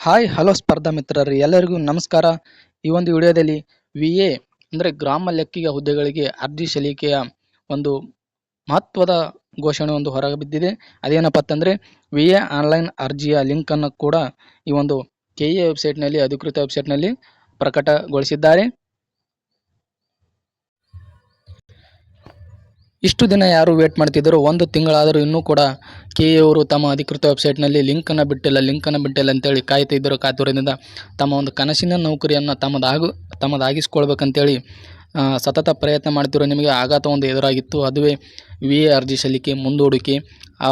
Hi hello ಸ್ಪರ್ಧಾ ಮಿತ್ರರು ಎಲ್ಲರಿಗೂ ನಮಸ್ಕಾರ. ಈ ಒಂದು ವಿಡಿಯೋದಲ್ಲಿ VA ಅಂದರೆ ಗ್ರಾಮ ಲೆಕ್ಕಿಗ ಹುದ್ದೆಗಳಿಗೆ ಅರ್ಜಿ ಸಲ್ಲಿಕೆಯ ಒಂದು ಮಹತ್ವದ ಘೋಷಣೆ ಒಂದು ಹೊರಬಿದ್ದಿದೆ. ಅದೇನಪ್ಪ ಅಂತಂದರೆ VA ಆನ್ಲೈನ್ ಅರ್ಜಿಯ ಲಿಂಕನ್ನು ಕೂಡ ಈ ಒಂದು KA ವೆಬ್ಸೈಟ್ನಲ್ಲಿ, ಅಧಿಕೃತ ವೆಬ್ಸೈಟ್ನಲ್ಲಿ ಪ್ರಕಟಗೊಳಿಸಿದ್ದಾರೆ. ಇಷ್ಟು ದಿನ ಯಾರು ವೇಟ್ ಮಾಡ್ತಿದ್ದರು, ಒಂದು ತಿಂಗಳಾದರೂ ಇನ್ನೂ ಕೂಡ KA ಅವರು ತಮ್ಮ ಅಧಿಕೃತ ವೆಬ್ಸೈಟ್ನಲ್ಲಿ ಲಿಂಕನ್ನು ಬಿಟ್ಟಿಲ್ಲ ಅಂತೇಳಿ ಕಾಯ್ತಿದ್ದರು. ಕಾತುರದಿಂದ ತಮ್ಮ ಒಂದು ಕನಸಿನ ನೌಕರಿಯನ್ನು ತಮ್ಮದಾಗಿಸ್ಕೊಳ್ಬೇಕಂತೇಳಿ ಸತತ ಪ್ರಯತ್ನ ಮಾಡ್ತಿರೋ ನಿಮಗೆ ಆಘಾತ ಒಂದು ಎದುರಾಗಿತ್ತು. ಅದುವೇ VA ಅರ್ಜಿ ಸಲ್ಲಿಕೆ ಮುಂದೂಡಿಕೆ.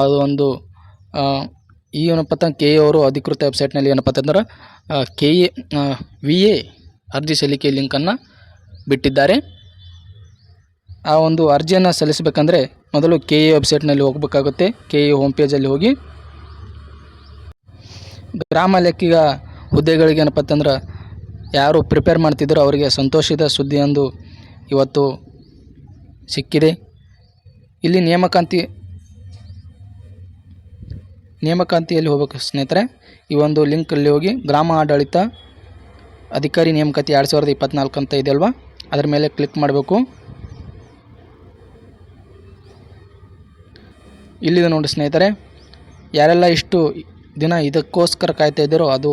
ಅದು ಒಂದು ಏನಪ್ಪ KA ಅವರು ಅಧಿಕೃತ ವೆಬ್ಸೈಟ್ನಲ್ಲಿ ಏನಪ್ಪ ಅಂತಂದ್ರೆ VA ಅರ್ಜಿ ಸಲ್ಲಿಕೆ ಲಿಂಕನ್ನು ಬಿಟ್ಟಿದ್ದಾರೆ. ಆ ಒಂದು ಅರ್ಜಿಯನ್ನು ಸಲ್ಲಿಸಬೇಕಂದ್ರೆ ಮೊದಲು KA ವೆಬ್ಸೈಟ್ನಲ್ಲಿ ಹೋಗಬೇಕಾಗುತ್ತೆ. KA ಹೋಮ್ ಪೇಜಲ್ಲಿ ಹೋಗಿ ಗ್ರಾಮ ಲೆಕ್ಕಿಗ ಹುದ್ದೆಗಳಿಗೆ ಏನಪ್ಪ ಅಂತಂದ್ರೆ ಯಾರು ಪ್ರಿಪೇರ್ ಮಾಡ್ತಿದ್ದಾರೋ ಅವರಿಗೆ ಸಂತೋಷದ ಸುದ್ದಿಯೊಂದು ಇವತ್ತು ಸಿಕ್ಕಿದೆ. ಇಲ್ಲಿ ನೇಮಕಾತಿಯಲ್ಲಿ ಹೋಗಬೇಕು ಸ್ನೇಹಿತರೆ. ಈ ಒಂದು ಲಿಂಕಲ್ಲಿ ಹೋಗಿ ಗ್ರಾಮ ಆಡಳಿತ ಅಧಿಕಾರಿ ನೇಮಕಾತಿ 2024 ಅಂತ ಇದೆ ಅಲ್ವಾ, ಅದರ ಮೇಲೆ ಕ್ಲಿಕ್ ಮಾಡಬೇಕು. ಇಲ್ಲಿದೆ ನೋಡಿ ಸ್ನೇಹಿತರೆ, ಯಾರೆಲ್ಲ ಇಷ್ಟು ದಿನ ಇದಕ್ಕೋಸ್ಕರ ಕಾಯ್ತಾ ಇದ್ದಾರೋ ಅದು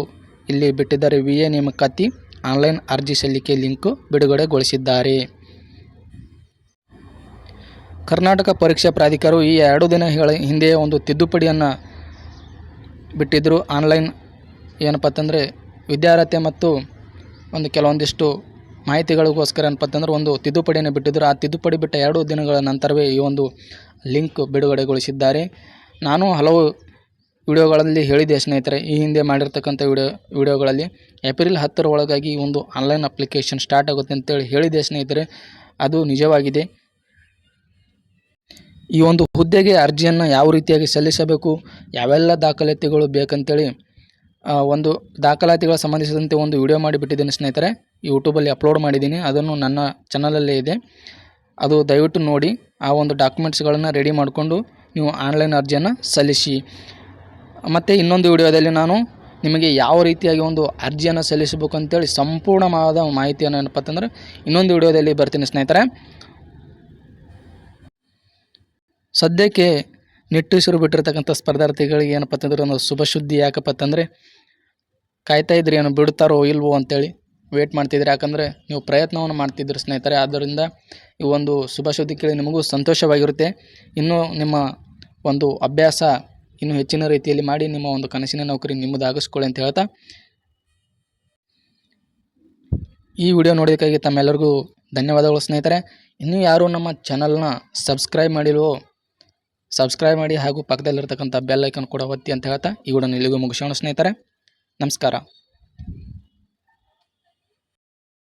ಇಲ್ಲಿ ಬಿಟ್ಟಿದ್ದಾರೆ. VA ನೇಮಕಾತಿ ಆನ್ಲೈನ್ ಅರ್ಜಿ ಸಲ್ಲಿಕೆ ಲಿಂಕ್ ಬಿಡುಗಡೆಗೊಳಿಸಿದ್ದಾರೆ. ಕರ್ನಾಟಕ ಪರೀಕ್ಷಾ ಪ್ರಾಧಿಕಾರವು ಈ 2 ದಿನ ಹಿಂದೆಯೇ ಒಂದು ತಿದ್ದುಪಡಿಯನ್ನು ಬಿಟ್ಟಿದ್ದರು. ಆನ್ಲೈನ್ ಏನಪ್ಪ ಅಂತಂದರೆ ವಿದ್ಯಾರ್ಹತೆ ಮತ್ತು ಒಂದು ಕೆಲವೊಂದಿಷ್ಟು ಮಾಹಿತಿಗಳಿಗೋಸ್ಕರ ಏನಪ್ಪ ಅಂತಂದ್ರೆ ಒಂದು ತಿದ್ದುಪಡಿಯನ್ನು ಬಿಟ್ಟಿದ್ದರು. ಆ ತಿದ್ದುಪಡಿ ಬಿಟ್ಟ 2 ದಿನಗಳ ನಂತರವೇ ಈ ಒಂದು ಲಿಂಕ್ ಬಿಡುಗಡೆಗೊಳಿಸಿದ್ದಾರೆ. ನಾನು ಹಲವು ವಿಡಿಯೋಗಳಲ್ಲಿ ಹೇಳಿದೆ ಸ್ನೇಹಿತರೆ, ಈ ಹಿಂದೆ ಮಾಡಿರ್ತಕ್ಕಂಥ ವಿಡಿಯೋಗಳಲ್ಲಿ ಏಪ್ರಿಲ್ 10 ಒಳಗಾಗಿ ಈ ಒಂದು ಆನ್ಲೈನ್ ಅಪ್ಲಿಕೇಶನ್ ಸ್ಟಾರ್ಟ್ ಆಗುತ್ತೆ ಅಂತೇಳಿ ಹೇಳಿದೆ ಸ್ನೇಹಿತರೆ. ಅದು ನಿಜವಾಗಿದೆ. ಈ ಒಂದು ಹುದ್ದೆಗೆ ಅರ್ಜಿಯನ್ನು ಯಾವ ರೀತಿಯಾಗಿ ಸಲ್ಲಿಸಬೇಕು, ಯಾವೆಲ್ಲ ದಾಖಲಾತಿಗಳು ಬೇಕಂತೇಳಿ ಒಂದು ದಾಖಲಾತಿಗಳ ಸಂಬಂಧಿಸಿದಂತೆ ಒಂದು ವಿಡಿಯೋ ಮಾಡಿಬಿಟ್ಟಿದ್ದೀನಿ ಸ್ನೇಹಿತರೆ. ಯೂಟ್ಯೂಬಲ್ಲಿ ಅಪ್ಲೋಡ್ ಮಾಡಿದ್ದೀನಿ, ಅದನ್ನು ನನ್ನ ಚಾನಲಲ್ಲೇ ಇದೆ. ಅದು ದಯವಿಟ್ಟು ನೋಡಿ. ಆ ಒಂದು ಡಾಕ್ಯುಮೆಂಟ್ಸ್ಗಳನ್ನು ರೆಡಿ ಮಾಡಿಕೊಂಡು ನೀವು ಆನ್ಲೈನ್ ಅರ್ಜಿಯನ್ನು ಸಲ್ಲಿಸಿ. ಮತ್ತು ಇನ್ನೊಂದು ವಿಡಿಯೋದಲ್ಲಿ ನಾನು ನಿಮಗೆ ಯಾವ ರೀತಿಯಾಗಿ ಒಂದು ಅರ್ಜಿಯನ್ನು ಸಲ್ಲಿಸಬೇಕು ಅಂತೇಳಿ ಸಂಪೂರ್ಣವಾದ ಮಾಹಿತಿಯನ್ನು ಏನಪ್ಪ ಅಂತಂದರೆ ಇನ್ನೊಂದು ವಿಡಿಯೋದಲ್ಲಿ ಬರ್ತೀನಿ ಸ್ನೇಹಿತರೆ. ಸದ್ಯಕ್ಕೆ ನಿಟ್ಟುಸಿರು ಬಿಟ್ಟಿರ್ತಕ್ಕಂಥ ಸ್ಪರ್ಧಾರ್ಥಿಗಳಿಗೆ ಏನಪ್ಪ ಅಂತಂದ್ರೆ ಒಂದು ಶುಭ ಸುದ್ದಿ. ಯಾಕಪ್ಪ ಅಂತಂದರೆ ಕಾಯ್ತಾ ಇದ್ರಿ ಏನು ಬಿಡ್ತಾರೋ ಇಲ್ವೋ ಅಂತೇಳಿ ವೇಟ್ ಮಾಡ್ತಿದ್ರಿ. ಯಾಕಂದರೆ ನೀವು ಪ್ರಯತ್ನವನ್ನು ಮಾಡ್ತಿದ್ರಿ ಸ್ನೇಹಿತರೆ. ಆದ್ದರಿಂದ ಈ ಒಂದು ಶುಭ ಸುದ್ದಿ ಕೇಳಿ ನಿಮಗೂ ಸಂತೋಷವಾಗಿರುತ್ತೆ. ಇನ್ನೂ ನಿಮ್ಮ ಒಂದು ಅಭ್ಯಾಸ ಇನ್ನೂ ಹೆಚ್ಚಿನ ರೀತಿಯಲ್ಲಿ ಮಾಡಿ ನಿಮ್ಮ ಒಂದು ಕನಸಿನ ನೌಕರಿ ನಿಮ್ಮದಾಗಿಸ್ಕೊಳ್ಳಿ ಅಂತ ಹೇಳ್ತಾ, ಈ ವಿಡಿಯೋ ನೋಡೋದಕ್ಕಾಗಿ ತಮ್ಮೆಲ್ಲರಿಗೂ ಧನ್ಯವಾದಗಳು ಸ್ನೇಹಿತರೆ. ಇನ್ನೂ ಯಾರು ನಮ್ಮ ಚಾನಲ್ನ ಸಬ್ಸ್ಕ್ರೈಬ್ ಮಾಡಿಲ್ವೋ ಸಬ್ಸ್ಕ್ರೈಬ್ ಮಾಡಿ, ಹಾಗೂ ಪಕ್ಕದಲ್ಲಿರ್ತಕ್ಕಂಥ ಬೆಲ್ ಐಕನ್ ಕೂಡ ಒತ್ತಿ ಅಂತ ಹೇಳ್ತಾ ಈ ವಿಡಿಯೋನ ಇಲ್ಲಿಗೂ ಮುಗಿಸೋಣ ಸ್ನೇಹಿತರೆ. ನಮಸ್ಕಾರ.